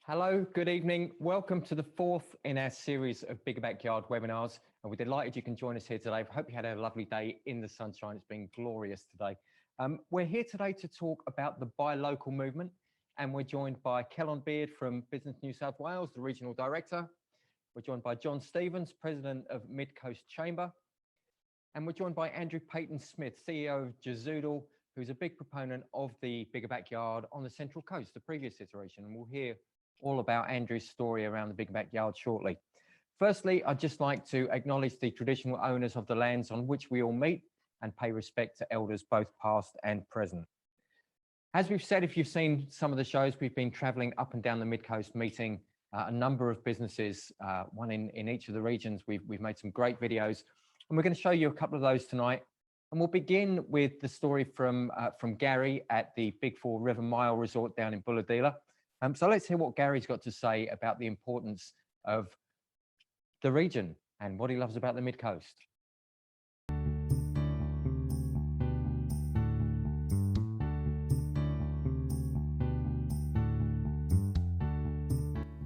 Hello, good evening. Welcome to the fourth in our series of Bigger Backyard webinars. And we're delighted you can join us here today. I hope you had a lovely day in the sunshine. It's been glorious today. We're here today to talk about the buy local movement. And we're joined by Kellon Beard from Business New South Wales, the Regional Director. We're joined by John Stevens, President of MidCoast Chamber. And we're joined by Andrew Payton-Smith, CEO of Jazoodle, who's a big proponent of the Bigger Backyard on the Central Coast, the previous iteration. And we'll hear all about Andrew's story around the Big Backyard shortly. Firstly, I'd just like to acknowledge the traditional owners of the lands on which we all meet and pay respect to elders both past and present. As we've said, if you've seen some of the shows, we've been traveling up and down the Mid-Coast meeting a number of businesses, one in each of the regions. We've made some great videos and we're going to show you a couple of those tonight. And we'll begin with the story from Gary at the Big Four River Mile Resort down in Bulahdelah. So let's hear what Gary's got to say about the importance of the region and what he loves about the Mid-Coast.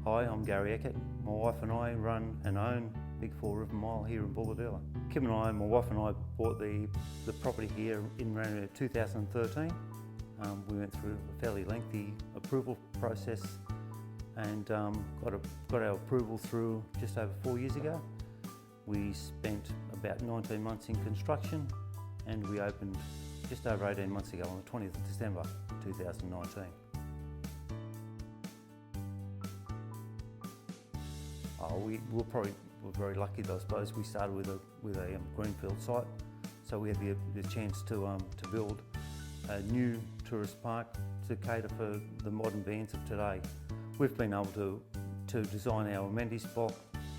Hi, I'm Gary Eckert. My wife and I run and own Big Four River Mile here in Bulahdelah. Kim and I, my wife and I, bought the property here in around 2013. We went through a fairly lengthy approval process and got our approval through just over 4 years ago. We spent about 19 months in construction and we opened just over 18 months ago on the 20th of December 2019. We're very lucky, I suppose. We started with a greenfield site, so we had the chance to build a new tourist park to cater for the modern bands of today. We've been able to design our amenities block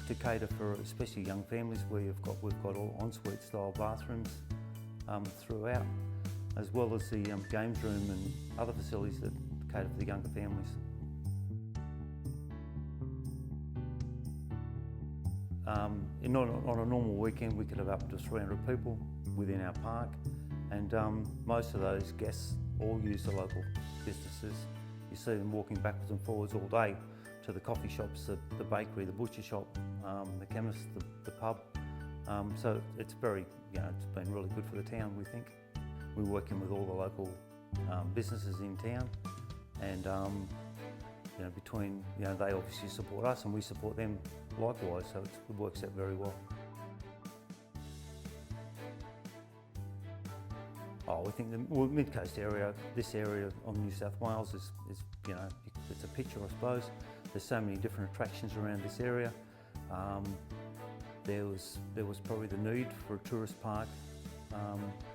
to cater for especially young families. We've got all ensuite style bathrooms throughout, as well as the games room and other facilities that cater for the younger families. On a normal weekend, we could have up to 300 people within our park, and most of those guests all use the local businesses. You see them walking backwards and forwards all day to the coffee shops, the bakery, the butcher shop, the chemist, the pub. So it's very, it's been really good for the town, we think. We're working with all the local businesses in town, and they obviously support us and we support them likewise, so it works out very well. We think the Mid-Coast area, this area of New South Wales is it's a picture, I suppose. There's so many different attractions around this area. There was probably the need for a tourist park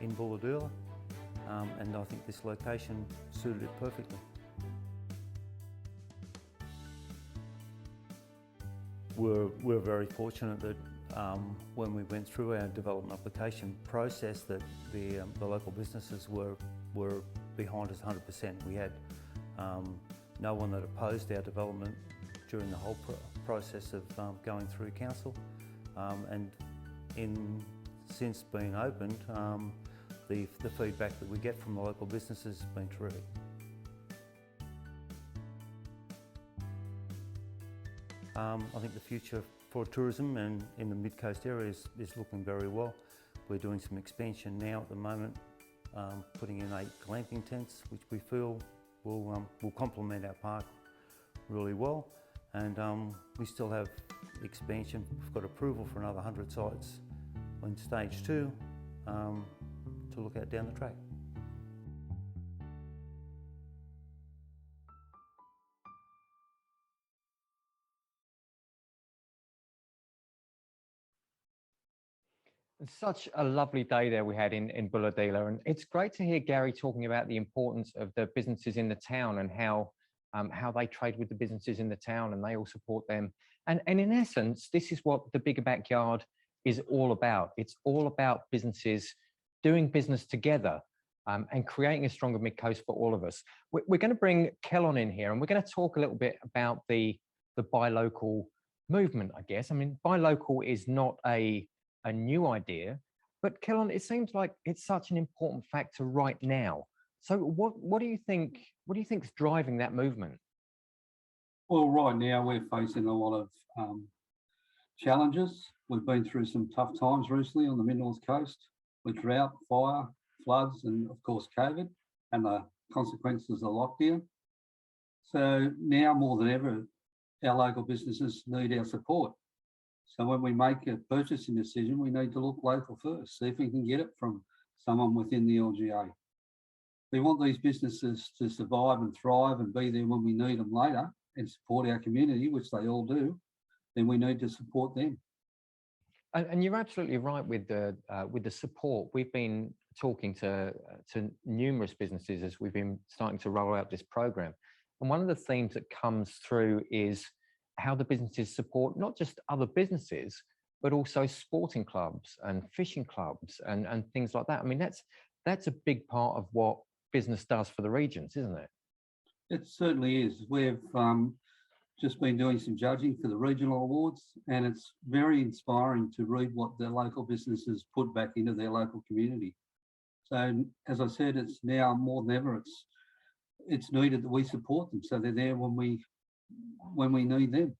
in Bulahdelah, and I think this location suited it perfectly. We're very fortunate that when we went through our development application process, that the local businesses were behind us 100%. We had no one that opposed our development during the whole process of going through council, and since being opened, the feedback that we get from the local businesses has been terrific. I think the future for tourism and in the Mid-Coast area is looking very well. We're doing some expansion now at the moment, putting in 8 glamping tents, which we feel will complement our park really well. And we still have expansion. We've got approval for another 100 sites in stage 2 to look at down the track. Such a lovely day there we had in Bulahdelah, and it's great to hear Gary talking about the importance of the businesses in the town and how they trade with the businesses in the town and they all support them. And in essence, this is what the Bigger Backyard is all about. It's all about businesses doing business together and creating a stronger Mid-Coast for all of us. We're going to bring Kellon in here and we're going to talk a little bit about the buy local movement, I guess. I mean, buy local is not a new idea, but Kellon, it seems like it's such an important factor right now. So what do you think is driving that movement? Well, right now we're facing a lot of challenges. We've been through some tough times recently on the Mid-North Coast with drought, fire, floods, and of course COVID and the consequences of lockdown. So now more than ever, our local businesses need our support. So when we make a purchasing decision, we need to look local first, see if we can get it from someone within the LGA. We want these businesses to survive and thrive and be there when we need them later and support our community, which they all do, then we need to support them. And you're absolutely right with the support. We've been talking to numerous businesses as we've been starting to roll out this program. And one of the themes that comes through is how the businesses support not just other businesses, but also sporting clubs and fishing clubs and things like that. I mean, that's a big part of what business does for the regions, isn't it? It certainly is. We've just been doing some judging for the regional awards, and it's very inspiring to read what the local businesses put back into their local community. So, as I said, it's now more than ever, it's needed that we support them so they're there when we need them.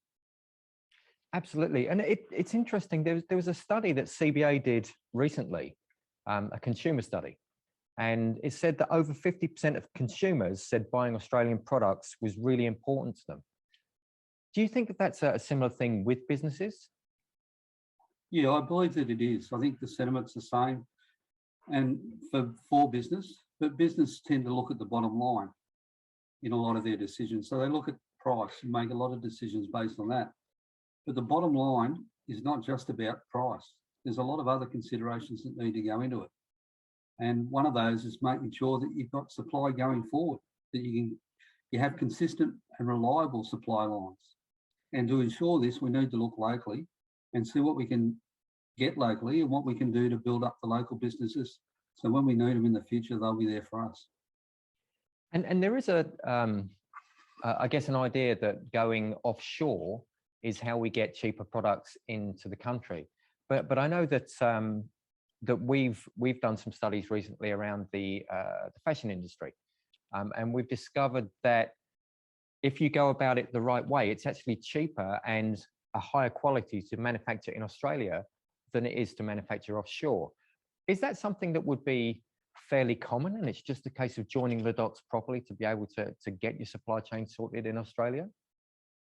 Absolutely. And it's interesting. There was a study that CBA did recently, a consumer study, and it said that over 50% of consumers said buying Australian products was really important to them. Do you think that that's a similar thing with businesses? Yeah, I believe that it is. I think the sentiment's the same, and for business, but business tend to look at the bottom line in a lot of their decisions. So they look at price and make a lot of decisions based on that. But the bottom line is not just about price. There's a lot of other considerations that need to go into it. And one of those is making sure that you've got supply going forward, that you have consistent and reliable supply lines. And to ensure this, we need to look locally and see what we can get locally and what we can do to build up the local businesses. So when we need them in the future, they'll be there for us. And there is I guess, an idea that going offshore is how we get cheaper products into the country. But I know that that we've done some studies recently around the fashion industry, and we've discovered that if you go about it the right way, it's actually cheaper and a higher quality to manufacture in Australia than it is to manufacture offshore. Is that something that would be fairly common, and it's just a case of joining the dots properly to be able to get your supply chain sorted in Australia?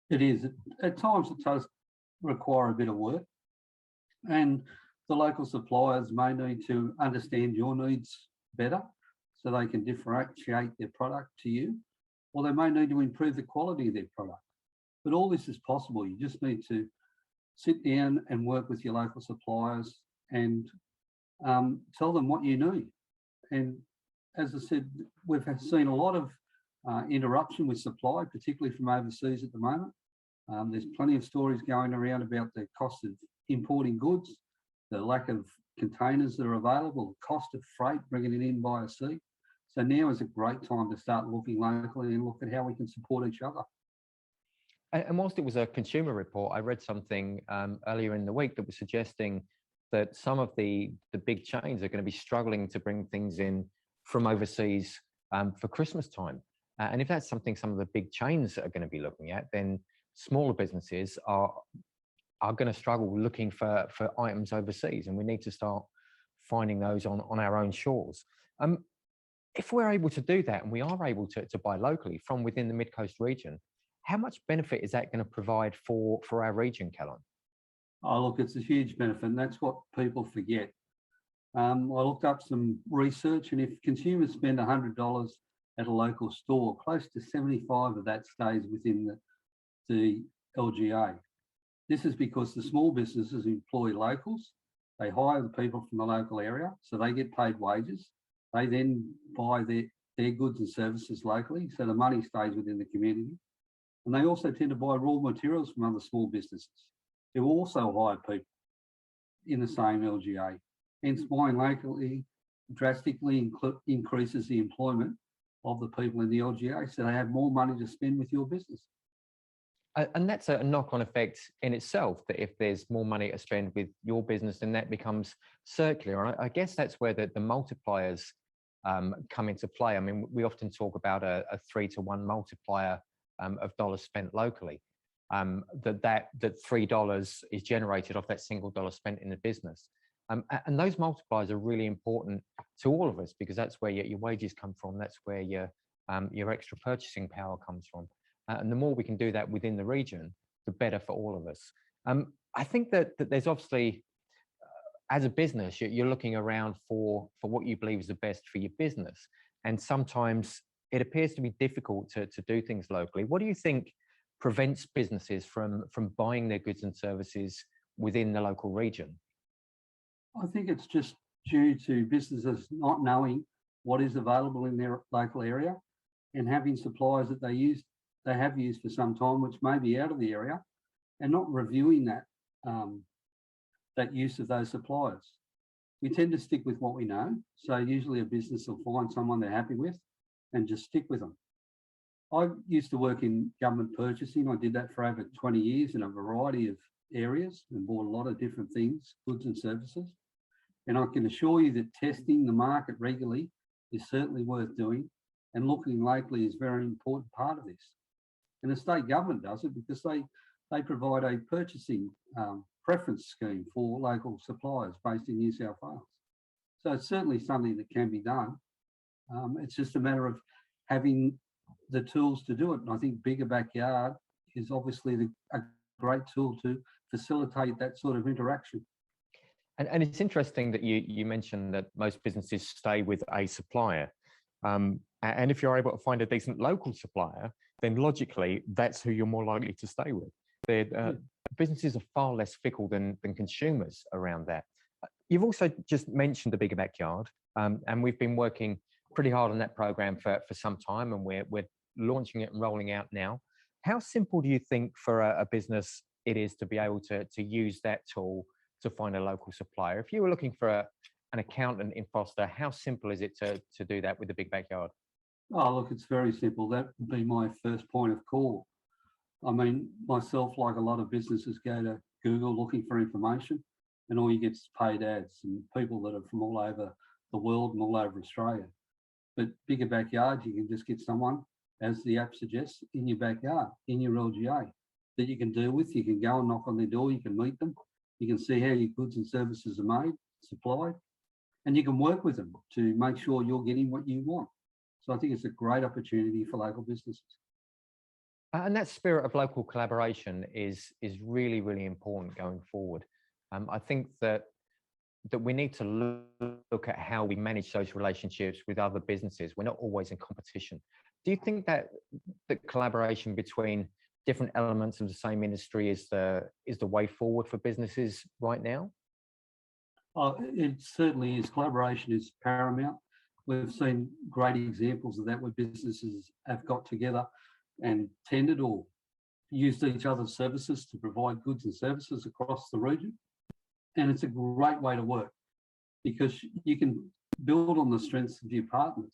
It is. At times it does require a bit of work, and the local suppliers may need to understand your needs better so they can differentiate their product to you, or they may need to improve the quality of their product. But all this is possible. You just need to sit down and work with your local suppliers and tell them what you need. And as I said, we've seen a lot of interruption with supply, particularly from overseas at the moment. There's plenty of stories going around about the cost of importing goods, the lack of containers that are available, the cost of freight, bringing it in via sea. So now is a great time to start looking locally and look at how we can support each other. And whilst it was a consumer report, I read something earlier in the week that was suggesting that some of the big chains are going to be struggling to bring things in from overseas for Christmas time. And if that's something some of the big chains are going to be looking at, then smaller businesses are going to struggle looking for items overseas, and we need to start finding those on our own shores. If we're able to do that, and we are able to buy locally from within the MidCoast region, how much benefit is that going to provide for our region, Callum? Oh, look, it's a huge benefit, and that's what people forget. I looked up some research, and if consumers spend $100 at a local store, close to 75 of that stays within the LGA. This is because the small businesses employ locals. They hire the people from the local area, so they get paid wages. They then buy their goods and services locally, so the money stays within the community. And they also tend to buy raw materials from other small businesses who also hire people in the same LGA. Hence, buying locally drastically increases the employment of the people in the LGA, so they have more money to spend with your business. And that's a knock-on effect in itself, that if there's more money to spend with your business, then that becomes circular. And I guess that's where the multipliers come into play. I mean, we often talk about a 3-to-1 multiplier of dollars spent locally. That $3 is generated off that single dollar spent in the business. And those multipliers are really important to all of us, because that's where your wages come from. That's where your extra purchasing power comes from. And the more we can do that within the region, the better for all of us. I think that there's obviously, as a business, you're looking around for what you believe is the best for your business. And sometimes it appears to be difficult to do things locally. What do you think prevents businesses from buying their goods and services within the local region? I think it's just due to businesses not knowing what is available in their local area and having suppliers that they have used for some time, which may be out of the area, and not reviewing that use of those suppliers. We tend to stick with what we know. So usually a business will find someone they're happy with and just stick with them. I used to work in government purchasing. I did that for over 20 years in a variety of areas and bought a lot of different things, goods and services. And I can assure you that testing the market regularly is certainly worth doing, and looking locally is a very important part of this. And the state government does it because they provide a purchasing preference scheme for local suppliers based in New South Wales. So it's certainly something that can be done. It's just a matter of having the tools to do it. And I think Bigger Backyard is obviously a great tool to facilitate that sort of interaction. And it's interesting that you mentioned that most businesses stay with a supplier. And if you're able to find a decent local supplier, then logically, that's who you're more likely to stay with. Businesses are far less fickle than consumers around that. You've also just mentioned the Bigger Backyard, and we've been working pretty hard on that program for some time, and we're launching it and rolling out now. How simple do you think for a business it is to be able to use that tool to find a local supplier? If you were looking for an accountant in Foster, how simple is it to do that with the Big Backyard? Oh, look, it's very simple. That would be my first point of call. I mean, myself, like a lot of businesses, go to Google looking for information, and all you get is paid ads and people that are from all over the world and all over Australia. But Bigger Backyard, you can just get someone, as the app suggests, in your backyard, in your LGA, that you can deal with. You can go and knock on their door, you can meet them, you can see how your goods and services are made, supplied, and you can work with them to make sure you're getting what you want. So I think it's a great opportunity for local businesses. And that spirit of local collaboration is really, really important going forward. I think that we need to look at how we manage those relationships with other businesses. We're not always in competition. Do you think that the collaboration between different elements of the same industry is the way forward for businesses right now? It certainly is. Collaboration is paramount. We've seen great examples of that where businesses have got together and tendered or used each other's services to provide goods and services across the region. And it's a great way to work because you can build on the strengths of your partners.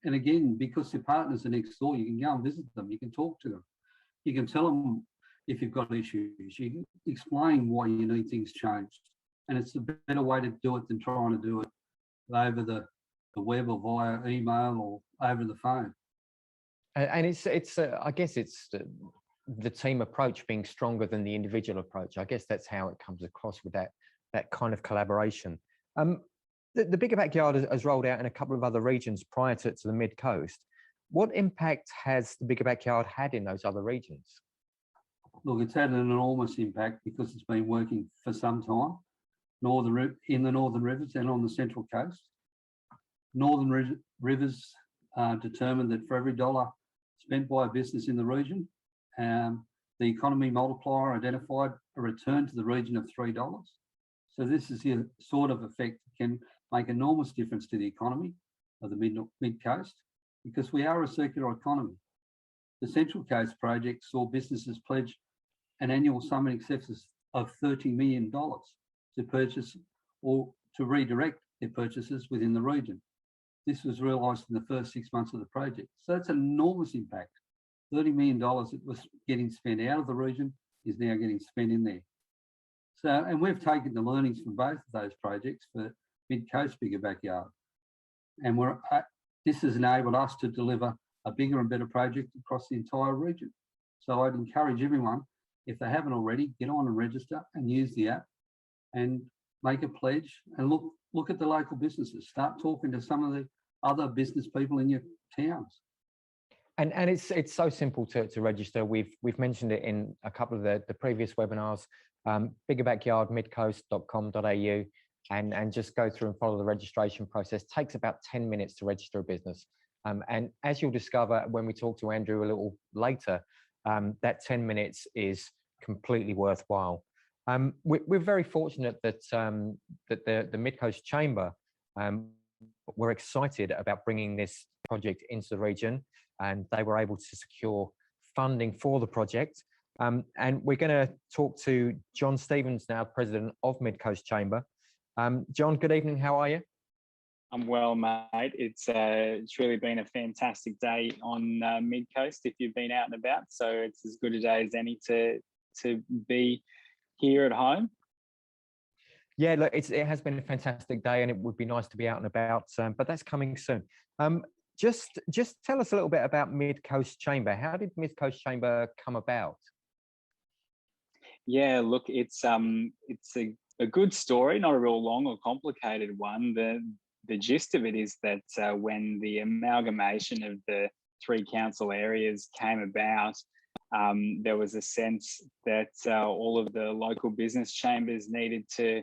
And again, because your partners are next door, you can go and visit them, you can talk to them. You can tell them if you've got issues, you can explain why you need things changed. And it's a better way to do it than trying to do it over the web or via email or over the phone. And it's I guess it's the team approach being stronger than the individual approach. I guess that's how it comes across with that kind of collaboration. The Bigger Backyard has rolled out in a couple of other regions prior to the MidCoast. What impact has the Bigger Backyard had in those other regions? Look, it's had an enormous impact because it's been working for some time, in the Northern Rivers and on the Central Coast. Northern Rivers determined that for every dollar spent by a business in the region, the economy multiplier identified a return to the region of $3. So this is the sort of effect that can make enormous difference to the economy of the mid-coast because we are a circular economy. The Central Coast project saw businesses pledge an annual sum in excess of $30 million to purchase or to redirect their purchases within the region. This was realised in the first 6 months of the project. So that's an enormous impact. $30 million that was getting spent out of the region is now getting spent in there. So, and we've taken the learnings from both of those projects for MidCoast Bigger Backyard. And this has enabled us to deliver a bigger and better project across the entire region. So I'd encourage everyone, if they haven't already, get on and register and use the app and make a pledge and look at the local businesses. Start talking to some of the other business people in your towns. And it's so simple to register. We've mentioned it in a couple of the previous webinars. Bigger Backyard, midcoast.com.au, and just go through and follow the registration process. Takes about 10 minutes to register a business. And as you'll discover when we talk to Andrew a little later, that 10 minutes is completely worthwhile. We're very fortunate that the MidCoast Chamber were excited about bringing this project into the region, and they were able to secure funding for the project. And we're going to talk to John Stevens now, President of MidCoast Chamber. John, good evening. How are you? I'm well, mate. It's really been a fantastic day on MidCoast if you've been out and about. So it's as good a day as any to be here at home. Yeah, look, it has been a fantastic day, and it would be nice to be out and about, but that's coming soon. Just tell us a little bit about MidCoast Chamber. How did MidCoast Chamber come about? Yeah, look, it's a good story, not a real long or complicated one. The gist of it is that when the amalgamation of the 3 council areas came about, there was a sense that all of the local business chambers needed to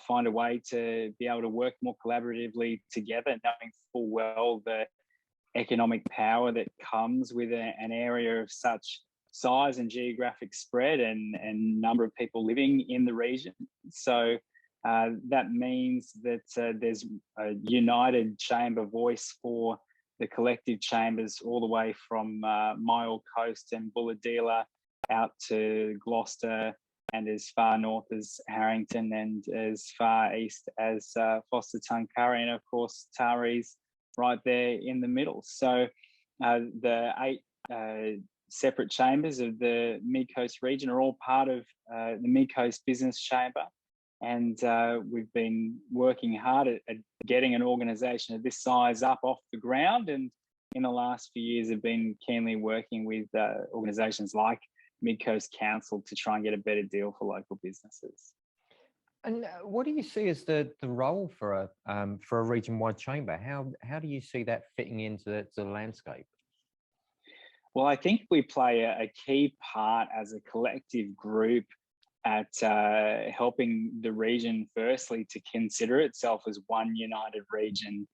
find a way to be able to work more collaboratively together, knowing full well the economic power that comes with an area of such size and geographic spread and number of people living in the region. So that means that there's a united chamber voice for the collective chambers all the way from Mile Coast and Bulahdelah out to Gloucester and as far north as Harrington and as far east as Foster Tuncurry, and of course Taree's right there in the middle. So the 8 separate chambers of the MidCoast region are all part of the MidCoast Business Chamber. And we've been working hard at getting an organisation of this size up off the ground. And in the last few years, have been keenly working with organisations like MidCoast Council to try and get a better deal for local businesses. And what do you see as the role for a region-wide chamber? How do you see that fitting into the landscape? Well, I think we play a key part as a collective group at helping the region, firstly, to consider itself as one united region.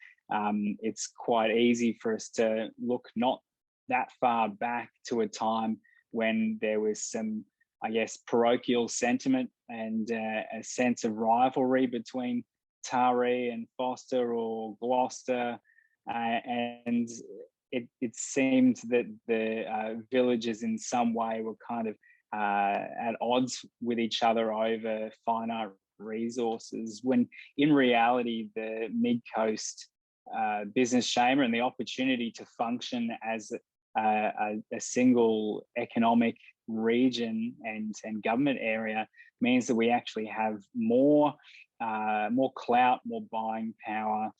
It's quite easy for us to look not that far back to a time when there was some, I guess, parochial sentiment and a sense of rivalry between Taree and Foster or Gloucester, and it seemed that the villages in some way were kind of at odds with each other over finite resources, when in reality the MidCoast Business Chamber and the opportunity to function as a single economic region and government area means that we actually have more clout, more buying power,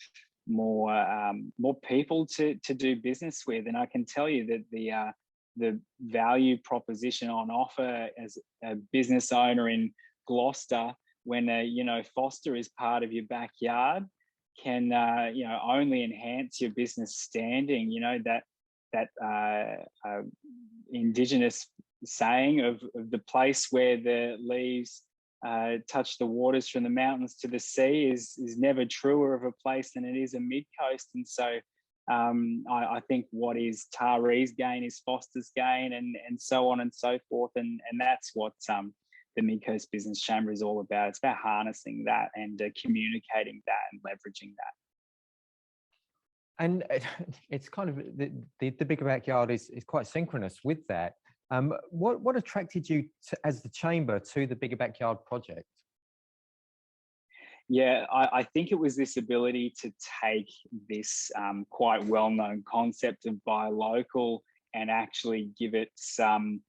more people to do business with. And I can tell you that the value proposition on offer as a business owner in Gloucester, when Foster is part of your backyard, can only enhance your business standing. That Indigenous saying of the place where the leaves touch the waters from the mountains to the sea is never truer of a place than it is a MidCoast. And so I think what is Taree's gain is Foster's gain, and so on and so forth. And that's what the MidCoast Business Chamber is all about. It's about harnessing that and communicating that and leveraging that. And it's kind of the Bigger Backyard is quite synchronous with that. What attracted you as the chamber to the Bigger Backyard project? Yeah, I think it was this ability to take this quite well-known concept of buy local and actually give it some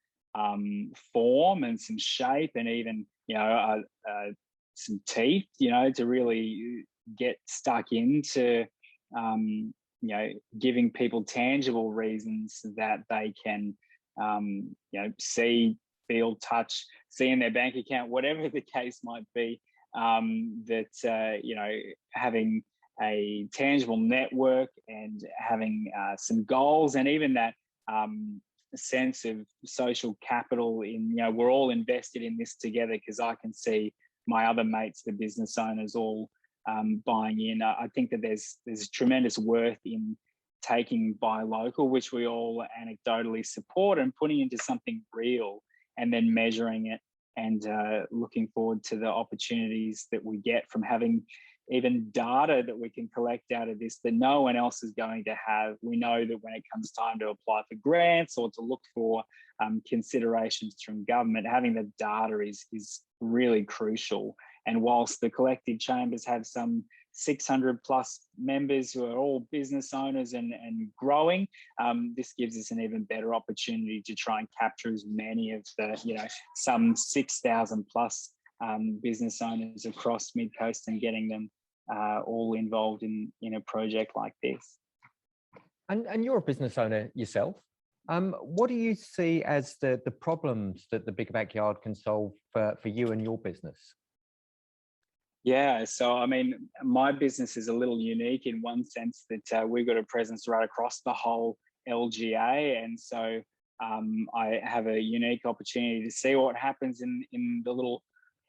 form and some shape and even some teeth, to really get stuck into giving people tangible reasons that they can, see, feel, touch, see in their bank account, whatever the case might be, having a tangible network and having some goals, and even that sense of social capital in, we're all invested in this together, because I can see my other mates, the business owners, all buying in. I think that there's tremendous worth in taking buy local, which we all anecdotally support, and putting into something real, and then measuring it, and looking forward to the opportunities that we get from having even data that we can collect out of this that no one else is going to have. We know that when it comes time to apply for grants or to look for considerations from government, having the data is really crucial. And whilst the collective chambers have some 600 plus members who are all business owners and growing, this gives us an even better opportunity to try and capture as many of the, some 6,000 plus business owners across MidCoast, and getting them all involved in a project like this. And you're a business owner yourself. What do you see as the problems that the Bigger Backyard can solve for you and your business? Yeah, so I mean, my business is a little unique in one sense that we've got a presence right across the whole LGA, and so I have a unique opportunity to see what happens in the little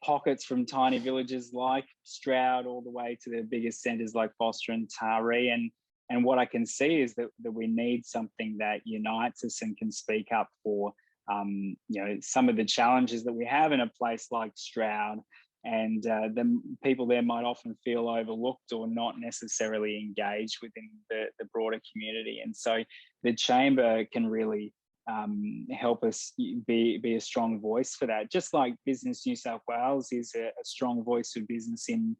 pockets from tiny villages like Stroud all the way to the biggest centres like Foster and Taree, and what I can see is that we need something that unites us and can speak up for some of the challenges that we have in a place like Stroud. And the people there might often feel overlooked or not necessarily engaged within the broader community. And so the Chamber can really help us be a strong voice for that. Just like Business New South Wales is a strong voice for business in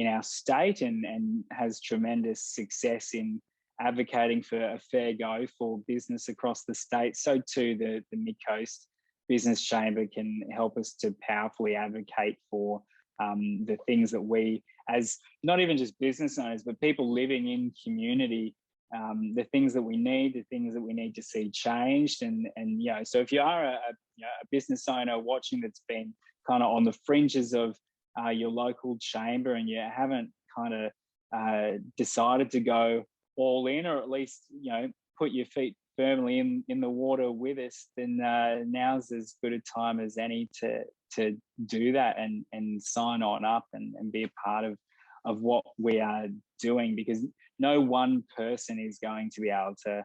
our state and has tremendous success in advocating for a fair go for business across the state, so too the MidCoast Business Chamber can help us to powerfully advocate for the things that we, as not even just business owners, but people living in community, the things that we need, the things that we need to see changed. And so if you are a business owner watching that's been kind of on the fringes of your local chamber, and you haven't kind of decided to go all in, or at least put your feet firmly in the water with us, then now's as good a time as any to do that and sign on up and be a part of what we are doing, because no one person is going to be able to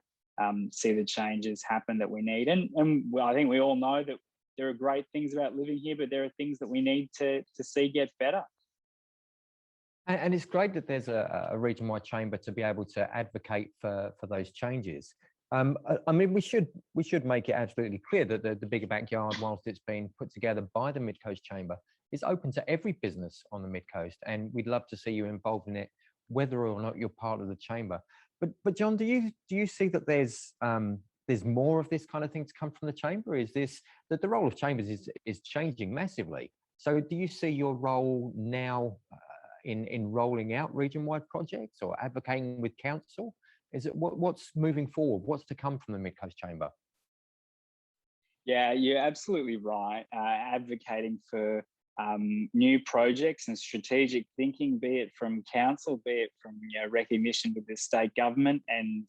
see the changes happen that we need. And I think we all know that there are great things about living here, but there are things that we need to see get better. And it's great that there's a region-wide chamber to be able to advocate for those changes. I mean, we should make it absolutely clear that the Bigger Backyard, whilst it's been put together by the MidCoast Chamber, is open to every business on the MidCoast, and we'd love to see you involved in it, whether or not you're part of the chamber. But John, do you see that there's more of this kind of thing to come from the chamber? Is this that the role of chambers is changing massively? So do you see your role now in rolling out region-wide projects or advocating with council? Is it what's moving forward? What's to come from the MidCoast Chamber? Yeah, you're absolutely right. Advocating for new projects and strategic thinking, be it from council, be it from recognition with the state government and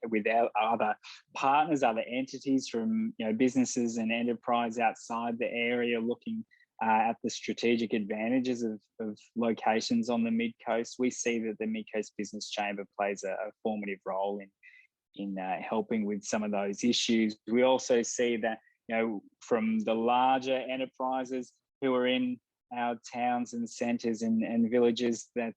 with our other partners, other entities, from businesses and enterprise outside the area, looking at the strategic advantages of locations on the MidCoast. We see that the MidCoast Business Chamber plays a formative role in helping with some of those issues. We also see that from the larger enterprises who are in our towns and centres and villages that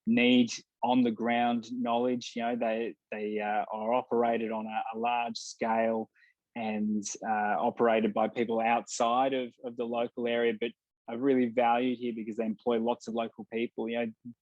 need on the ground knowledge. They are operated on a large scale and operated by people outside of the local area, but are really valued here because they employ lots of local people.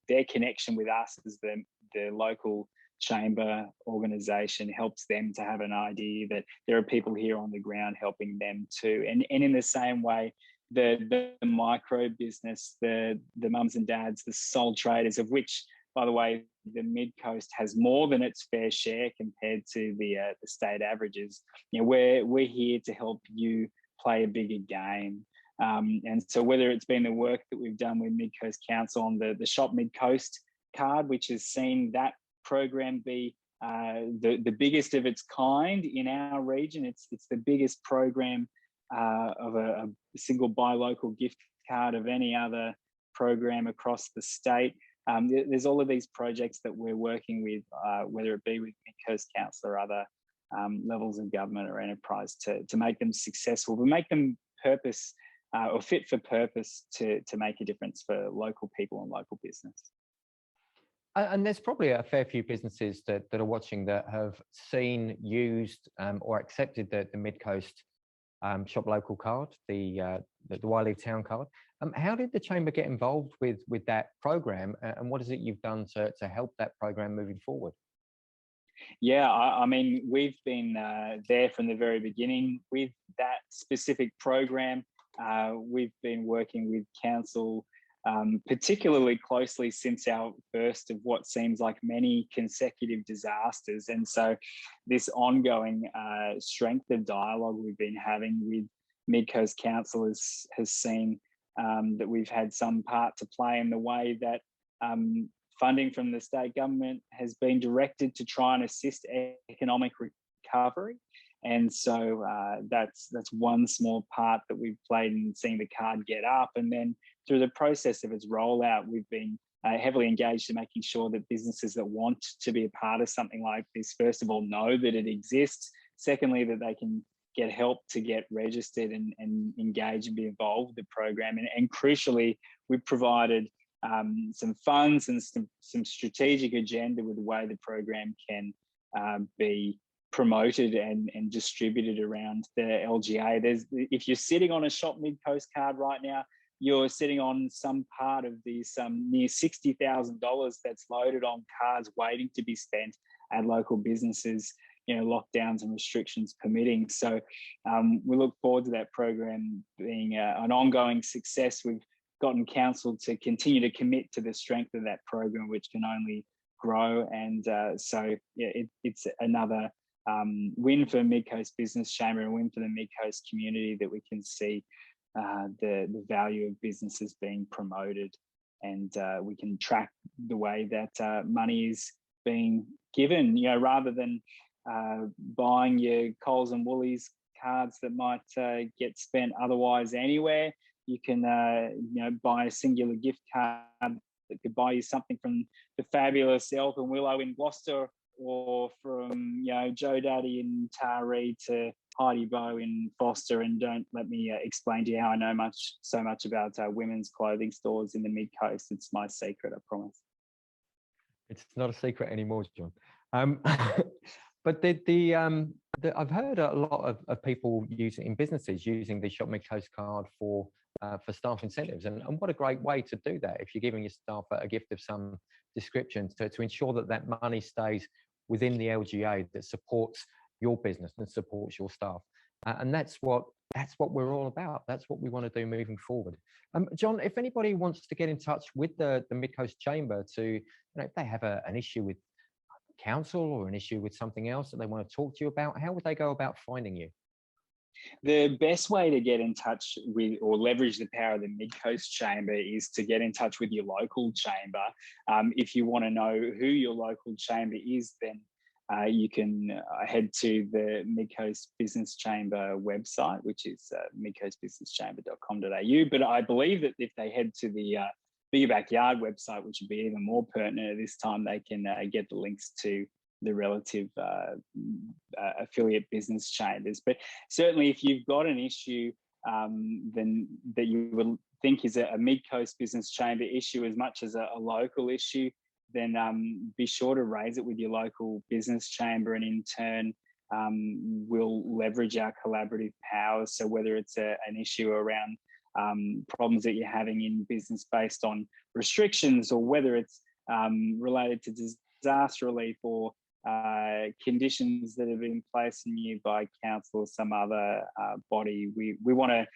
Their connection with us as the local chamber organisation helps them to have an idea that there are people here on the ground helping them too. And in the same way, the micro business, the mums and dads, the sole traders, of which, by the way, the Mid-Coast has more than its fair share compared to the state averages. You know, we're here to help you play a bigger game. And so whether it's been the work that we've done with MidCoast Council on the ShopMidCoast card, which has seen that program be the biggest of its kind in our region. It's the biggest program of a single buy local gift card of any other program across the state. There's all of these projects that we're working with, whether it be with MidCoast Council or other levels of government or enterprise to make them successful, but make them purpose or fit for purpose to make a difference for local people and local business. And there's probably a fair few businesses that are watching that have seen, used, or accepted the MidCoast Shop Local card, the Wiley Town card. How did the Chamber get involved with that program, and what is it you've done to help that program moving forward? Yeah, I mean, we've been there from the very beginning with that specific program. We've been working with council particularly closely since our first of what seems like many consecutive disasters. And so this ongoing strength of dialogue we've been having with MidCoast Council has seen that we've had some part to play in the way that funding from the state government has been directed to try and assist economic recovery. And so that's one small part that we've played in seeing the card get up. And then through the process of its rollout, we've been heavily engaged in making sure that businesses that want to be a part of something like this, first of all, know that it exists. Secondly, that they can get help to get registered and engage and be involved with the program. And crucially, we've provided some funds and some strategic agenda with the way the program can be promoted and distributed around the LGA. If you're sitting on a ShopMidCoast card right now, you're sitting on some part of this near $60,000 that's loaded on cards waiting to be spent at local businesses, you know, lockdowns and restrictions permitting. So we look forward to that program being an ongoing success. We've gotten council to continue to commit to the strength of that program, which can only grow. And so yeah, it's another win for MidCoast Business Chamber and win for the MidCoast community that we can see the value of businesses being promoted, and we can track the way that money is being given, you know, rather than buying your Coles and Woolies cards that might get spent otherwise anywhere. You can you know, buy a singular gift card that could buy you something from the fabulous Elf and Willow in Gloucester, or from, you know, Joe Daddy in Taree to Heidi Bow in Foster. And don't let me explain to you how I know so much about women's clothing stores in the Mid-Coast. It's my secret, I promise. It's not a secret anymore, John. But I've heard a lot of people using businesses using the ShopMidCoast card for staff incentives, and what a great way to do that if you're giving your staff a gift of some description to ensure that money stays within the LGA that supports your business and supports your staff. And that's what we're all about. That's what we want to do moving forward. John, if anybody wants to get in touch with the MidCoast Chamber to, you know, if they have an issue with council or an issue with something else that they want to talk to you about, how would they go about finding you? The best way to get in touch with or leverage the power of the MidCoast Chamber is to get in touch with your local chamber. If you want to know who your local chamber is, then you can head to the MidCoast Business Chamber website, which is midcoastbusinesschamber.com.au. But I believe that if they head to the Bigger Backyard website, which would be even more pertinent at this time, they can get the links to the relative affiliate business chambers. But certainly if you've got an issue then that you would think is a MidCoast Business Chamber issue as much as a local issue, then be sure to raise it with your local business chamber, and in turn we'll leverage our collaborative powers. So whether it's an issue around problems that you're having in business based on restrictions, or whether it's related to disaster relief or conditions that have been placed on you by council or some other body, we want to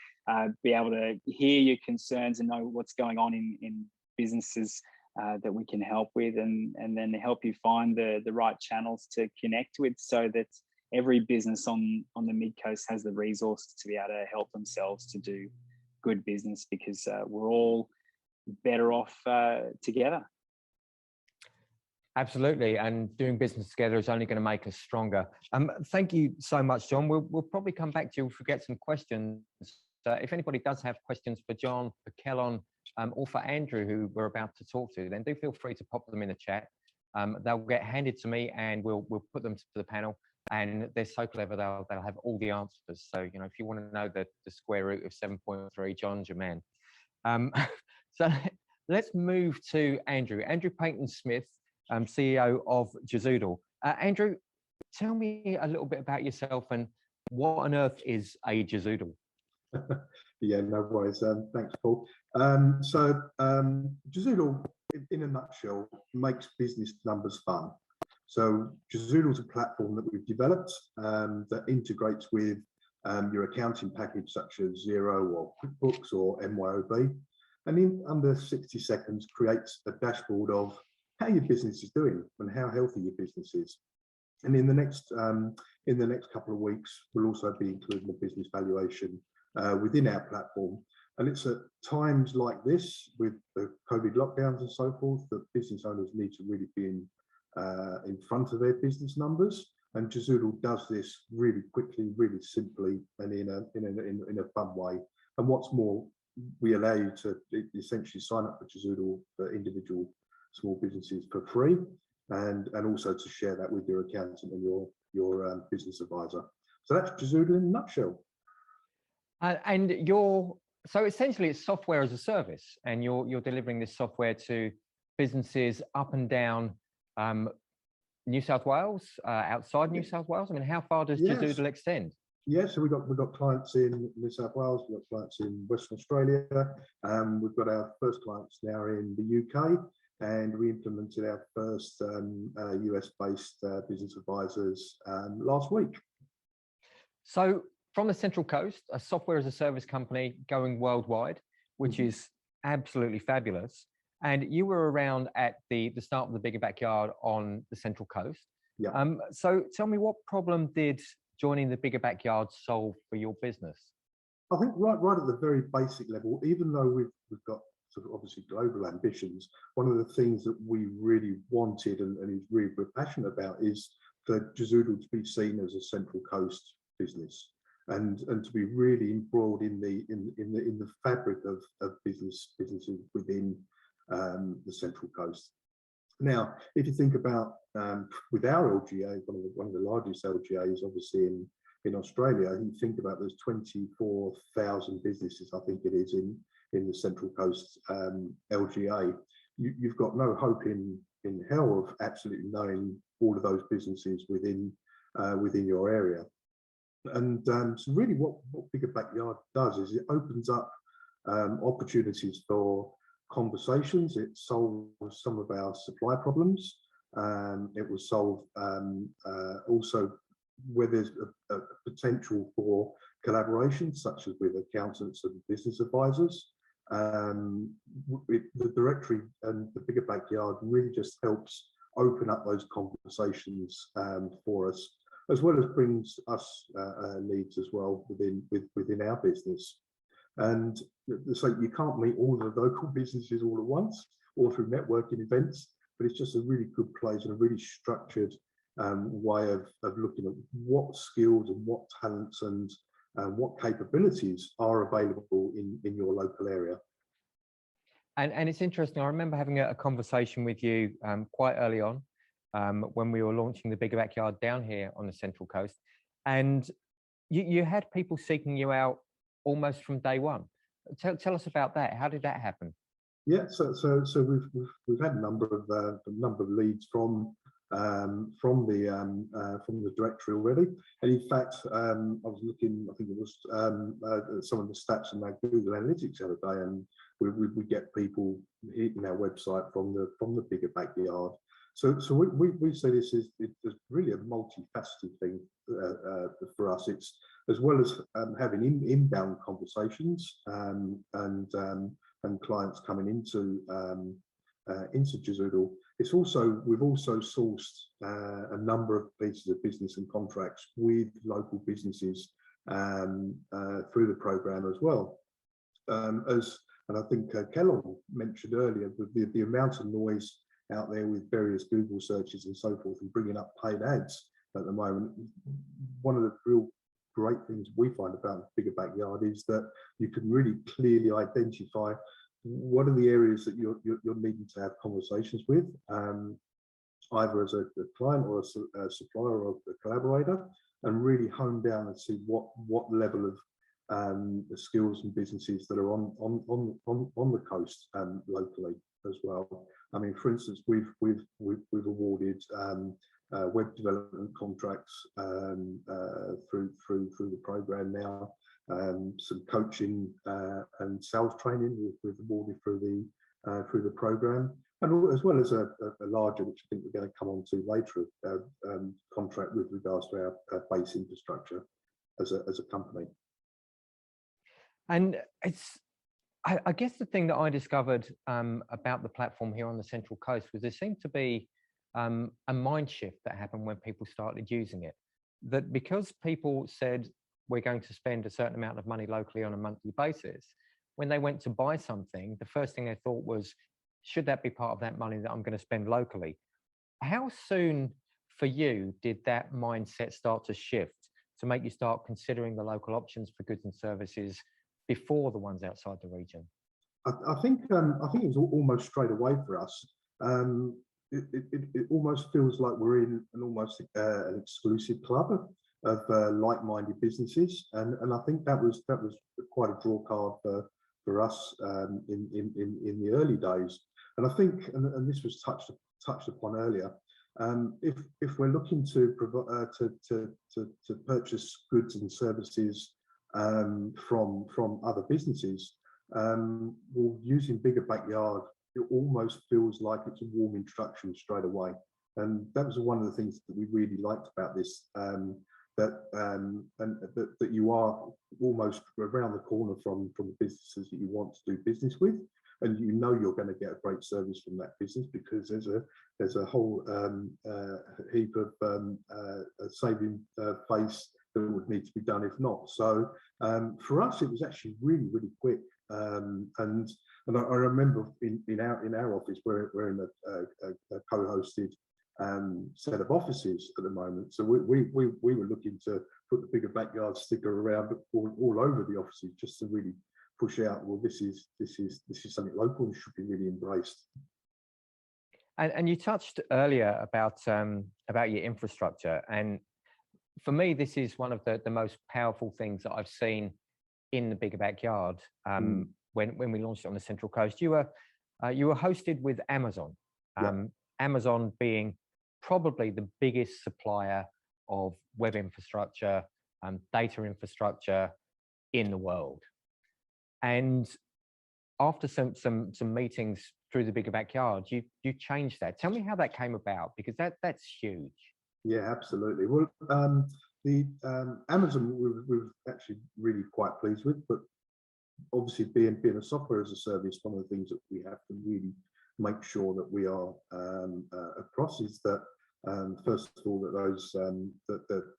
be able to hear your concerns and know what's going on in businesses that we can help with, and then help you find the right channels to connect with, so that every business on the Mid-Coast has the resources to be able to help themselves to do good business, because we're all better off together. Absolutely, and doing business together is only going to make us stronger. Thank you so much, John. We'll probably come back to you if we get some questions. If anybody does have questions for John, for Kellon, or for Andrew, who we're about to talk to, then do feel free to pop them in the chat. They'll get handed to me, and we'll put them to the panel. And they're so clever; they'll have all the answers. So if you want to know the square root of 7.3, John's your man. So let's move to Andrew. Andrew Payton-Smith, CEO of Jazoodle. Andrew, tell me a little bit about yourself and what on earth is a Jazoodle? Yeah, no worries. Thanks, Paul. Jazoodle, in a nutshell, makes business numbers fun. So Jazoodle is a platform that we've developed that integrates with your accounting package such as Xero or QuickBooks or MYOB, and in under 60 seconds creates a dashboard of how your business is doing and how healthy your business is. And in the next couple of weeks, we'll also be including a business valuation within our platform. And it's at times like this, with the COVID lockdowns and so forth, that business owners need to really be in front of their business numbers. And Jazoodle does this really quickly, really simply, and in a fun way. And what's more, we allow you to essentially sign up for Jazoodle for individual small businesses for free, and also to share that with your accountant and your business advisor. So that's Jazoodle in a nutshell. So essentially it's software as a service, and you're delivering this software to businesses up and down New South Wales, outside New South Wales. I mean, how far does Jazoodle extend? Yeah, so we've got clients in New South Wales, we've got clients in Western Australia, we've got our first clients now in the UK, and we implemented our first US-based business advisors last week. So from the Central Coast, a software as a service company going worldwide, which is absolutely fabulous. And you were around at the start of the Bigger Backyard on the Central Coast. Yeah. So tell me, what problem did joining the Bigger Backyard solve for your business? I think right at the very basic level, even though we've got sort of obviously global ambitions, one of the things that we really wanted and we're passionate about is for Jazoodle to be seen as a Central Coast business, and to be really embroiled in the fabric of businesses within the Central Coast. Now, if you think about with our LGA, one of the largest LGAs, obviously in Australia, you think about there's 24,000 businesses, I think it is, in the Central Coast LGA. You've got no hope in hell of absolutely knowing all of those businesses within your area. And so really what Bigger Backyard does is it opens up opportunities for conversations. It solves some of our supply problems. It will solve also where there's a potential for collaboration, such as with accountants and business advisors. The directory and the Bigger Backyard really just helps open up those conversations for us, as well as brings us leads as well within our business. And so you can't meet all the local businesses all at once or through networking events, but it's just a really good place and a really structured way of looking at what skills and what talents and what capabilities are available in your local area. And it's interesting, I remember having a conversation with you quite early on when we were launching the Bigger Backyard down here on the Central Coast, and you had people seeking you out almost from day one. Tell us about that. How did that happen? Yeah, so we've had a number of leads from the directory already, and in fact, I was looking. I think it was some of the stats on our Google Analytics the other day, and we get people hitting our website from the Bigger Backyard. So we say this is it's really a multifaceted thing for us. It's as well as having inbound conversations and clients coming into into Jazoodle. We've also sourced a number of pieces of business and contracts with local businesses through the program as well. And I think Kellogg mentioned earlier, the amount of noise out there with various Google searches and so forth and bringing up paid ads at the moment. One of the real great things we find about Bigger Backyard is that you can really clearly identify what are the areas that you're needing to have conversations with, either as a client or a supplier or a collaborator, and really hone down and see what level of the skills and businesses that are on the coast locally as well. I mean, for instance, we've awarded web development contracts through the program now. Some coaching and sales training we've awarded through the program, and as well as a larger, which I think we're going to come on to later, contract with regards to our base infrastructure as a company. And I guess the thing that I discovered about the platform here on the Central Coast was there seemed to be a mind shift that happened when people started using it. That because people said we're going to spend a certain amount of money locally on a monthly basis, when they went to buy something, the first thing they thought was, should that be part of that money that I'm going to spend locally? How soon for you did that mindset start to shift to make you start considering the local options for goods and services before the ones outside the region? I think it was almost straight away for us. It almost feels like we're in an exclusive club of like-minded businesses, and I think that was quite a draw card for us in the early days. And I think, and this was touched upon earlier, if we're looking to purchase goods and services from other businesses, well, using Bigger Backyard, it almost feels like it's a warm introduction straight away. And that was one of the things that we really liked about this, that you are almost around the corner from the businesses that you want to do business with, and you know you're going to get a great service from that business because there's a whole heap of saving face that would need to be done if not. So for us, it was actually really quick. And I remember in our office, we're in a co-hosted set of offices at the moment. So we were looking to put the Bigger Backyard sticker around all over the offices just to really push out, well, this is something local and should be really embraced. And you touched earlier about your infrastructure, and for me, this is one of the most powerful things that I've seen in the Bigger Backyard. When we launched it on the Central Coast, you were hosted with Amazon. Amazon being probably the biggest supplier of web infrastructure, data infrastructure in the world. And after some meetings through the Bigger Backyard, you changed that. Tell me how that came about, because that's huge. Yeah, absolutely. Well, the Amazon we were actually really quite pleased with, but obviously being a software as a service, one of the things that we have to really make sure that we are across is that first of all, that those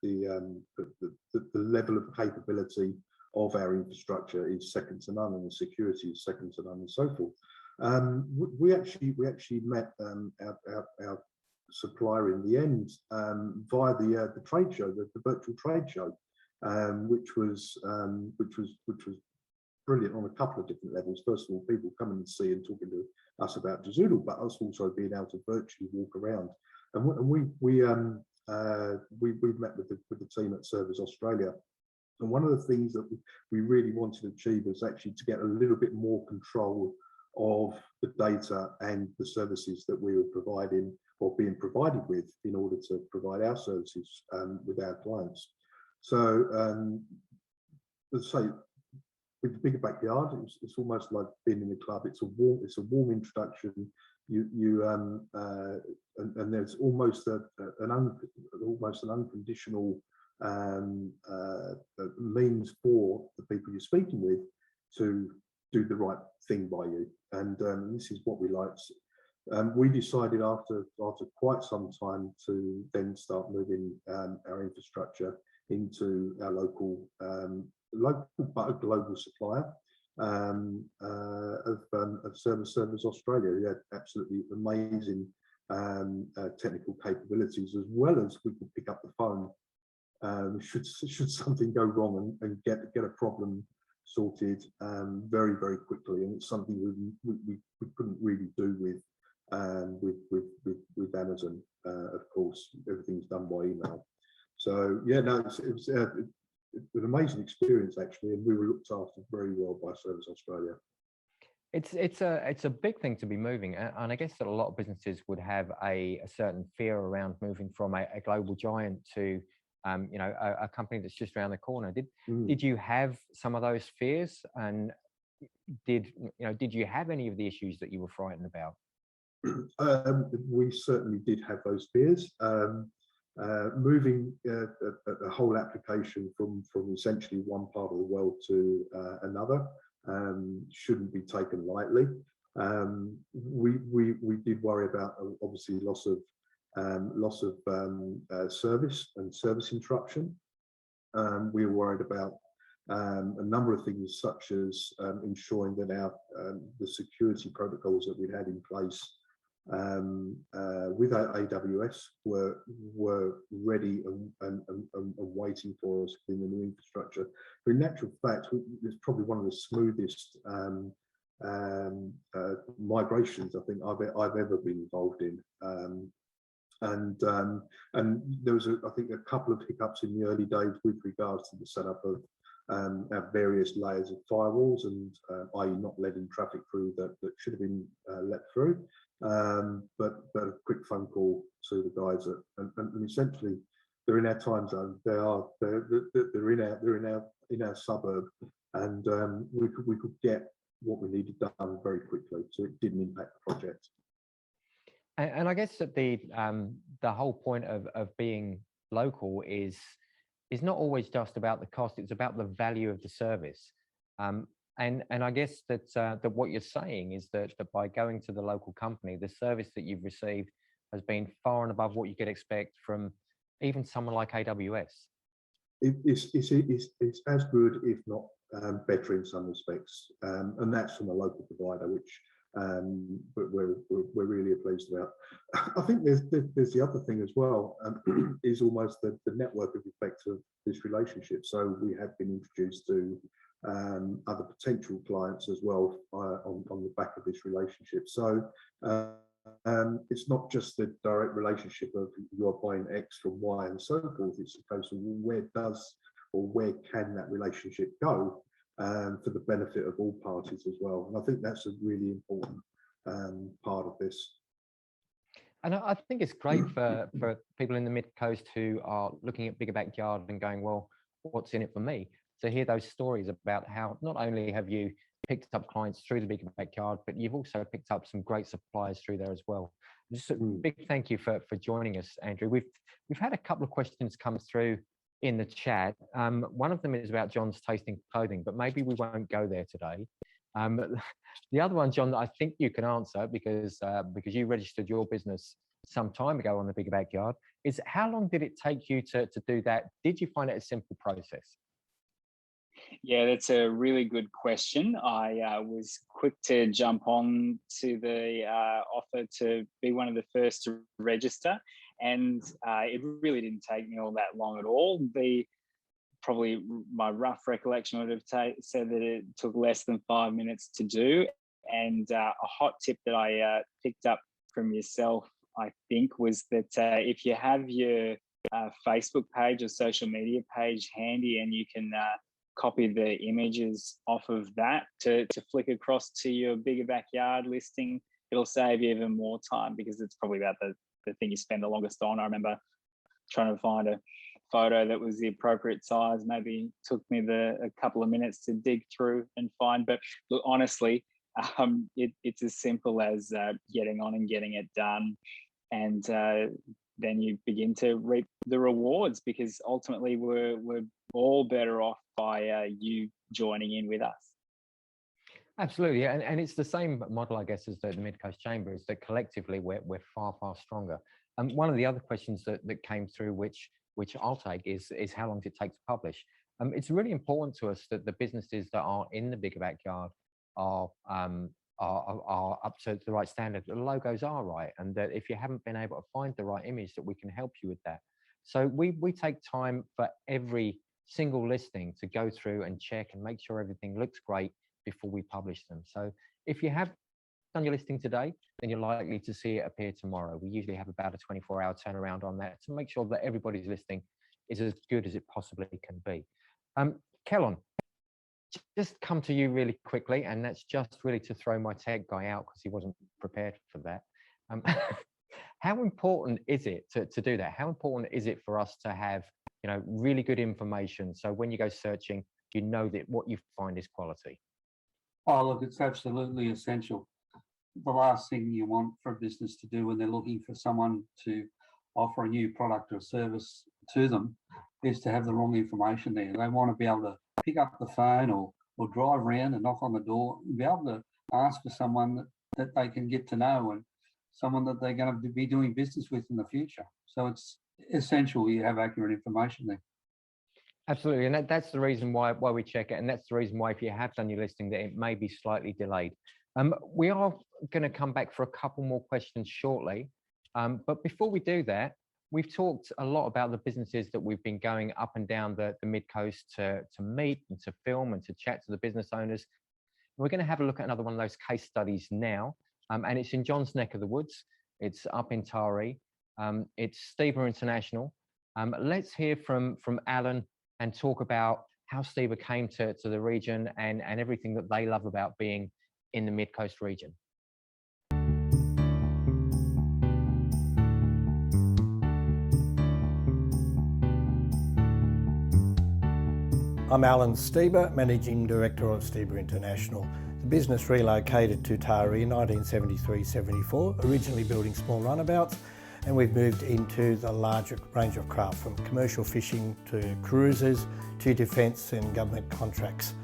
the level of capability of our infrastructure is second to none, and the security is second to none, and so forth. We actually met our supplier in the end via the trade show, the virtual trade show, which was brilliant on a couple of different levels. First of all, people coming and see and talking to us about Jazoodle, but us also being able to virtually walk around. And we met with the team at Service Australia. And one of the things that we really wanted to achieve was actually to get a little bit more control of the data and the services that we were providing or being provided with in order to provide our services with our clients. So let's say with the Bigger Backyard, it's almost like being in the club. It's a warm introduction. And there's almost an unconditional means for the people you're speaking with to do the right thing by you. And this is what we like. We decided after quite some time to then start moving our infrastructure into our local but a global supplier of Service Australia. We had absolutely amazing technical capabilities, as well as we could pick up the phone should something go wrong and get a problem sorted very, very quickly. And it's something we couldn't really do with Amazon. Of course, everything's done by email. So yeah, no, it was an amazing experience actually, and we were looked after very well by Service Australia. It's a big thing to be moving, and I guess that a lot of businesses would have a certain fear around moving from a global giant to you know, a company that's just around the corner. Did you have some of those fears, and did you have any of the issues that you were frightened about? We certainly did have those fears. Moving a whole application from essentially one part of the world to another shouldn't be taken lightly. We did worry about obviously loss of service and service interruption. We were worried about a number of things, such as ensuring that the security protocols that we'd had in place with our AWS were ready and waiting for us in the new infrastructure. But in actual fact, it's probably one of the smoothest migrations I think I've ever been involved in. And there was, I think, a couple of hiccups in the early days with regards to the setup of our various layers of firewalls, and i.e. not letting traffic through that should have been let through. But a quick phone call to the guys and essentially they're in our time zone. They're in our suburb, and we could get what we needed done very quickly, so it didn't impact the project. And I guess that the whole point of being local is not always just about the cost; it's about the value of the service. And I guess that what you're saying is that by going to the local company, the service that you've received has been far and above what you could expect from even someone like AWS. It's as good, if not better in some respects, and that's from a local provider, which we're really pleased about. I think there's the other thing as well, is almost the network effect of this relationship. So we have been introduced to other potential clients as well on the back of this relationship. So it's not just the direct relationship of you're buying X from Y and so forth. It's a case of where can that relationship go for the benefit of all parties as well. And I think that's a really important part of this. And I think it's great for people in the MidCoast who are looking at Bigger Backyard and going, well, what's in it for me? To hear those stories about how not only have you picked up clients through the Bigger Backyard, but you've also picked up some great suppliers through there as well. Just a big thank you for joining us, Andrew. We've had a couple of questions come through in the chat. One of them is about John's tasting clothing, but maybe we won't go there today. The other one, John, I think you can answer because you registered your business some time ago on the Bigger Backyard, is how long did it take you to do that? Did you find it a simple process? Yeah, that's a really good question. I was quick to jump on to the offer to be one of the first to register, and it really didn't take me all that long at all. Probably my rough recollection would have said that it took less than 5 minutes to do. And a hot tip that I picked up from yourself, I think, was that if you have your Facebook page or social media page handy, and you can copy the images off of that to flick across to your Bigger Backyard listing, it'll save you even more time, because it's probably about the thing you spend the longest on. I remember trying to find a photo that was the appropriate size. Maybe took me a couple of minutes to dig through and find. But look, honestly, it's as simple as getting on and getting it done, and then you begin to reap the rewards, because ultimately we're all better off by you joining in with us. Absolutely, and it's the same model, I guess, as the MidCoast Chamber, is that collectively we're far, far stronger. One of the other questions that came through, which I'll take, is how long does it take to publish? It's really important to us that the businesses that are in the Bigger Backyard are up to the right standard, the logos are right, and that if you haven't been able to find the right image, that we can help you with that. So we take time for every single listing to go through and check and make sure everything looks great before we publish them. So if you have done your listing today, then you're likely to see it appear tomorrow. We usually have about a 24-hour turnaround on that to make sure that everybody's listing is as good as it possibly can be. Kellon, just come to you really quickly, and that's just really to throw my tech guy out because he wasn't prepared for that. How important is it to do that? How important is it for us to have, you know, really good information, so when you go searching, you know that what you find is quality? Oh, look, it's absolutely essential. The last thing you want for a business to do when they're looking for someone to offer a new product or service to them is to have the wrong information there. They want to be able to pick up the phone or drive around and knock on the door and be able to ask for someone that they can get to know and someone that they're going to be doing business with in the future. So it's essential you have accurate information there. Absolutely, and that's the reason why we check it, and that's the reason why, if you have done your listing, that it may be slightly delayed. We are going to come back for a couple more questions shortly, but before we do that, we've talked a lot about the businesses that we've been going up and down the MidCoast to meet and to film and to chat to the business owners. We're going to have a look at another one of those case studies now, and it's in John's neck of the woods. It's up in Taree. It's Steba International. Let's hear from Alan and talk about how Steba came to the region and everything that they love about being in the MidCoast region. I'm Alan Steba, Managing Director of Steba International. The business relocated to Taree in 1973-74, originally building small runabouts, and we've moved into the larger range of craft, from commercial fishing to cruisers to defence and government contracts.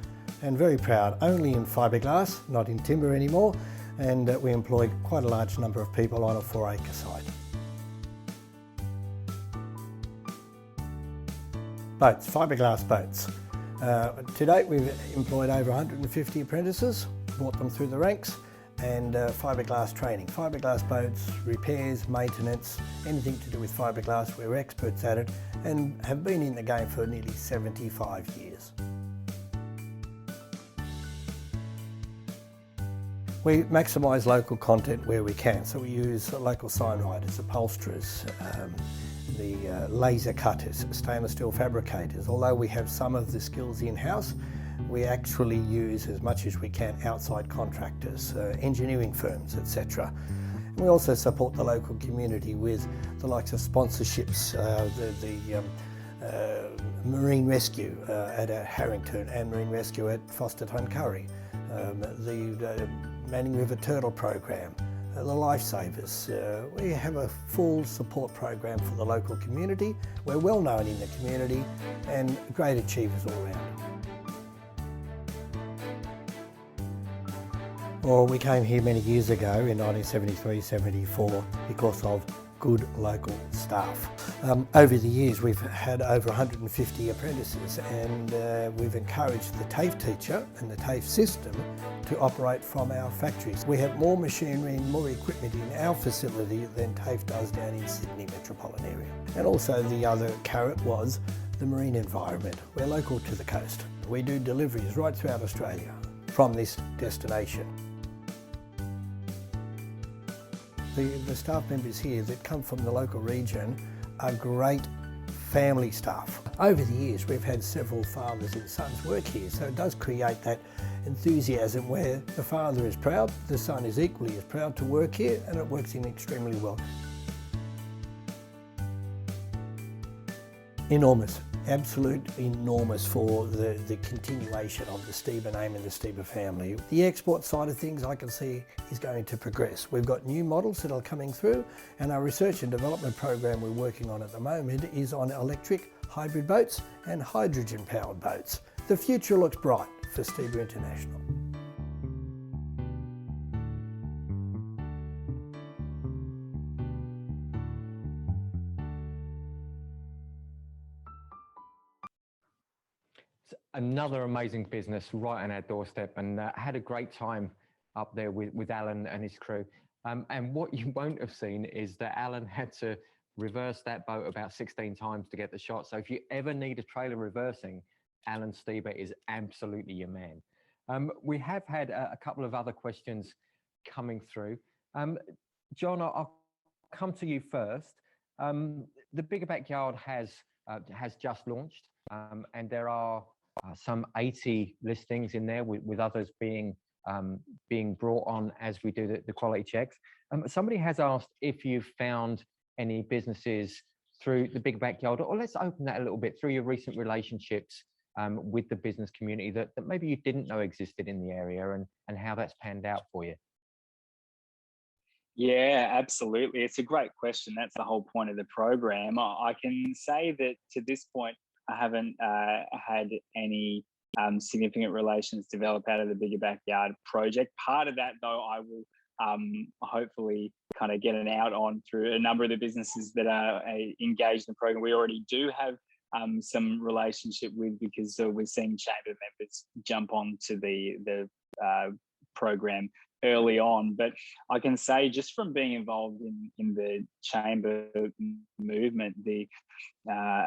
And very proud, only in fiberglass, not in timber anymore, and we employ quite a large number of people on a 4-acre site. Boats, fiberglass boats. To date we've employed over 150 apprentices, brought them through the ranks, and fiberglass training. Fiberglass boats, repairs, maintenance, anything to do with fiberglass, we're experts at it and have been in the game for nearly 75 years. We maximise local content where we can, so we use local sign writers, upholsterers, the laser cutters, stainless steel fabricators. Although we have some of the skills in-house, we actually use as much as we can outside contractors, engineering firms, etc. We also support the local community with the likes of sponsorships, the marine rescue at Harrington and marine rescue at Fosterton Curry, the Manning River Turtle program, the Lifesavers. We have a full support program for the local community. We're well known in the community and great achievers all around. Well, we came here many years ago in 1973-74 because of good local staff. Over the years we've had over 150 apprentices, and we've encouraged the TAFE teacher and the TAFE system to operate from our factories. We have more machinery and more equipment in our facility than TAFE does down in Sydney metropolitan area. And also the other carrot was the marine environment. We're local to the coast. We do deliveries right throughout Australia from this destination. The staff members here that come from the local region are great family staff. Over the years we've had several fathers and sons work here, so it does create that enthusiasm where the father is proud, the son is equally as proud to work here, and it works in extremely well. Enormous, absolutely enormous for the continuation of the Steba name and the Steba family. The export side of things I can see is going to progress. We've got new models that are coming through, and our research and development program we're working on at the moment is on electric hybrid boats and hydrogen powered boats. The future looks bright for Steba International. another amazing business right on our doorstep, and had a great time up there with Alan and his crew. And what you won't have seen is that Alan had to reverse that boat about 16 times to get the shot. So if you ever need a trailer reversing, Alan Stieber is absolutely your man. We have had a couple of other questions coming through. John, I'll come to you first. The Bigger Backyard has just launched, and there are some 80 listings in there, with others being brought on as we do the quality checks. Somebody has asked if you've found any businesses through the Bigger Backyard, or let's open that a little bit, through your recent relationships with the business community that maybe you didn't know existed in the area, and how that's panned out for you. Yeah, absolutely. It's a great question. That's the whole point of the program. I can say that to this point, I haven't had any significant relations develop out of the Bigger Backyard project. Part of that, though, I will hopefully kind of get an out on through a number of the businesses that are engaged in the program. We already do have some relationship with, because we're seeing chamber members jump onto the program early on. But I can say, just from being involved in the chamber movement, the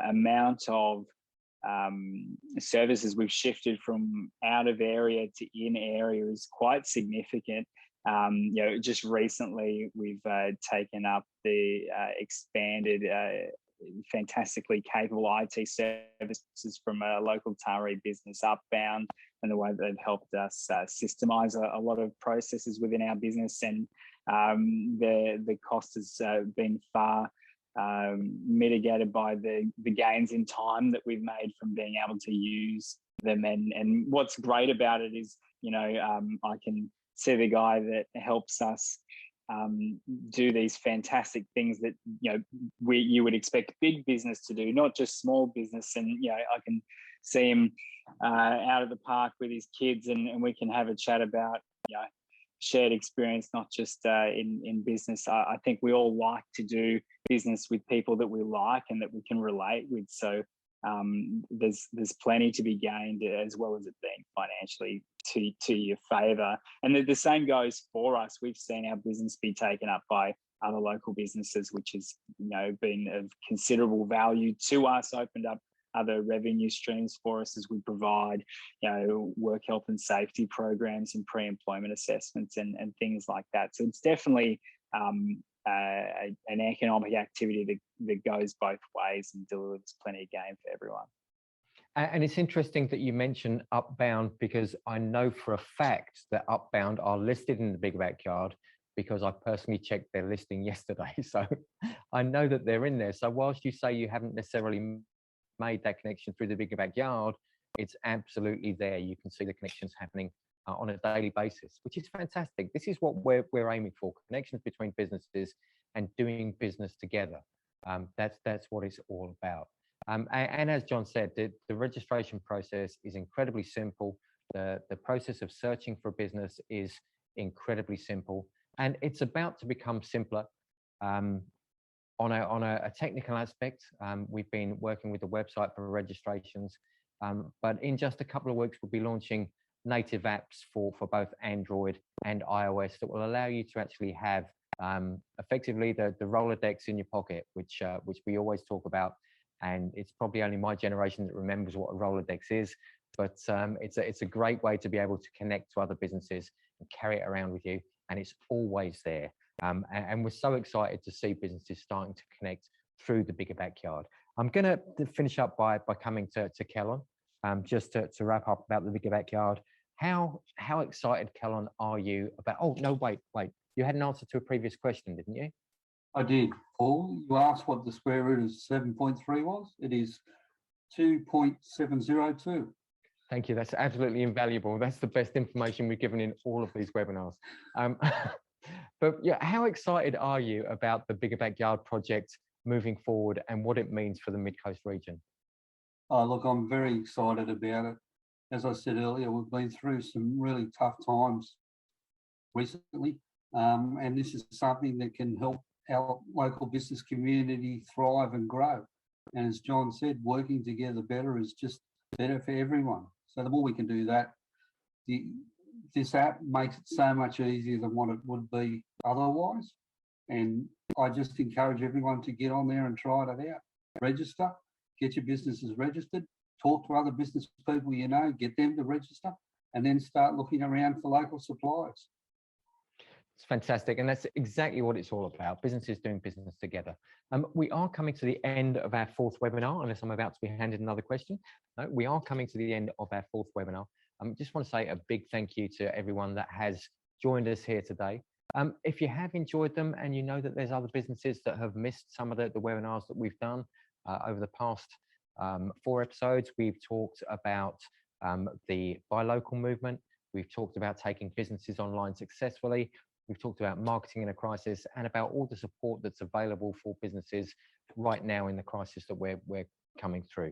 amount of services we've shifted from out of area to in area is quite significant. Just recently we've taken up the expanded fantastically capable IT services from a local Tari business, Upbound, and the way they've helped us systemize a lot of processes within our business, and the cost has been far mitigated by the gains in time that we've made from being able to use them. And what's great about it is, I can see the guy that helps us do these fantastic things that you would expect big business to do, not just small business. And I can see him out of the park with his kids, and we can have a chat about shared experience, not just in business. I think we all like to do business with people that we like and that we can relate with. So there's plenty to be gained, as well as it being financially to your favour. And the same goes for us. We've seen our business be taken up by other local businesses, which has been of considerable value to us, opened up other revenue streams for us as we provide work health and safety programs and pre-employment assessments and things like that. So it's definitely an economic activity that goes both ways and delivers plenty of gain for everyone. And it's interesting that you mentioned Upbound, because I know for a fact that Upbound are listed in the Bigger Backyard, because I personally checked their listing yesterday. So I know that they're in there. So whilst you say you haven't necessarily made that connection through the Bigger Backyard, it's absolutely there. You can see the connections happening on a daily basis, which is fantastic. This is what we're aiming for: connections between businesses and doing business together. That's what it's all about. And as John said, the registration process is incredibly simple. The process of searching for a business is incredibly simple, and it's about to become simpler. On a technical aspect, we've been working with the website for registrations, but in just a couple of weeks, we'll be launching native apps for both Android and iOS that will allow you to actually have effectively the Rolodex in your pocket, which we always talk about. And it's probably only my generation that remembers what a Rolodex is, but it's a great way to be able to connect to other businesses and carry it around with you, and it's always there. And we're so excited to see businesses starting to connect through the Bigger Backyard. I'm going to finish up by coming to Kellon, just to wrap up about the Bigger Backyard. How excited, Kellon, are you about? Oh no, wait. You had an answer to a previous question, didn't you? I did, Paul. You asked what the square root of 7.3 was. It is 2.702. Thank you. That's absolutely invaluable. That's the best information we've given in all of these webinars. But yeah, how excited are you about the Bigger Backyard project moving forward and what it means for the MidCoast region? Oh, look, I'm very excited about it. As I said earlier, we've been through some really tough times recently, and this is something that can help our local business community thrive and grow. And as John said, working together better is just better for everyone. So the more we can do that, this app makes it so much easier than what it would be otherwise. And I just encourage everyone to get on there and try it out. Register, get your businesses registered, talk to other business people you know, get them to register, and then start looking around for local suppliers. It's fantastic, and that's exactly what it's all about, businesses doing business together. We are coming to the end of our fourth webinar, unless I'm about to be handed another question. No, we are coming to the end of our fourth webinar. Just want to say a big thank you to everyone that has joined us here today. If you have enjoyed them and you know that there's other businesses that have missed some of the webinars that we've done over the past 4 episodes, we've talked about the buy local movement. We've talked about taking businesses online successfully. We've talked about marketing in a crisis and about all the support that's available for businesses right now in the crisis that we're coming through.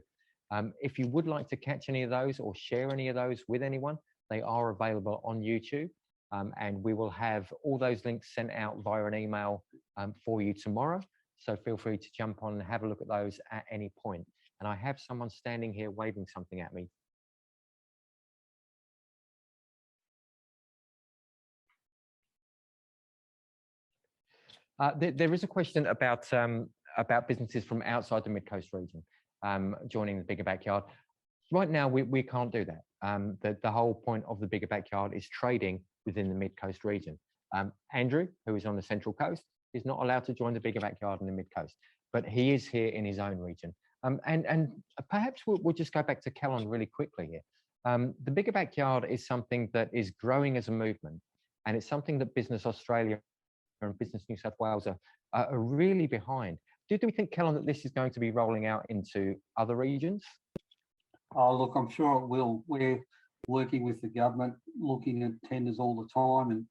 If you would like to catch any of those or share any of those with anyone, they are available on YouTube. And we will have all those links sent out via an email for you tomorrow. So feel free to jump on and have a look at those at any point. And I have someone standing here waving something at me. There is a question about businesses from outside the MidCoast region joining the Bigger Backyard. Right now, we can't do that. The whole point of the Bigger Backyard is trading within the MidCoast region. Andrew, who is on the Central Coast, is not allowed to join the Bigger Backyard in the MidCoast, but he is here in his own region. And perhaps we'll just go back to Calon really quickly here. The Bigger Backyard is something that is growing as a movement, and it's something that Business Australia and Business New South Wales are really behind. Do we think, Calon, that this is going to be rolling out into other regions? Oh, look, I'm sure it will. We're working with the government, looking at tenders all the time, and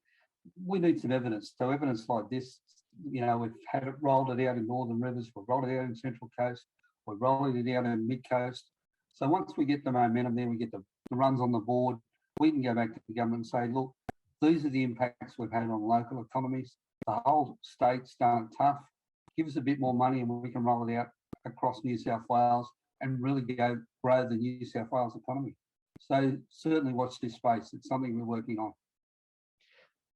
we need some evidence. So evidence like this, you know, we've had it rolled it out in Northern Rivers, we've rolled it out in Central Coast, we're rolling it out in Mid-Coast. So once we get the momentum there, we get the runs on the board, we can go back to the government and say, look, these are the impacts we've had on local economies. The whole state's done it tough. Give us a bit more money and we can roll it out across New South Wales and really grow the New South Wales economy. So certainly watch this space. It's something we're working on.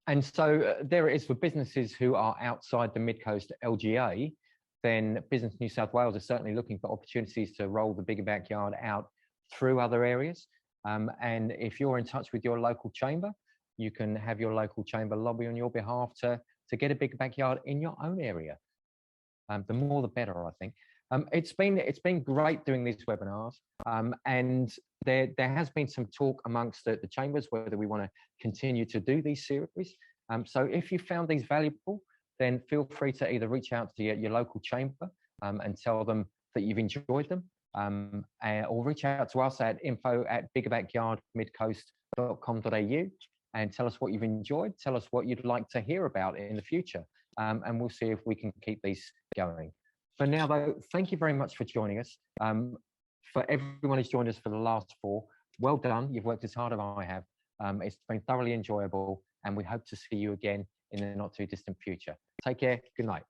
And so there it is for businesses who are outside the MidCoast LGA. Then Business New South Wales is certainly looking for opportunities to roll the Bigger Backyard out through other areas. And if you're in touch with your local chamber, you can have your local chamber lobby on your behalf to get a Bigger Backyard in your own area. The more the better, I think. It's been great doing these webinars, and there has been some talk amongst the chambers whether we want to continue to do these series. So if you found these valuable, then feel free to either reach out to your local chamber and tell them that you've enjoyed them, or reach out to us at info@biggerbackyardmidcoast.com.au and tell us what you've enjoyed, tell us what you'd like to hear about in the future, and we'll see if we can keep these going. For now, though, thank you very much for joining us. For everyone who's joined us for the last 4, well done. You've worked as hard as I have. It's been thoroughly enjoyable, and we hope to see you again in the not too distant future. Take care. Good night.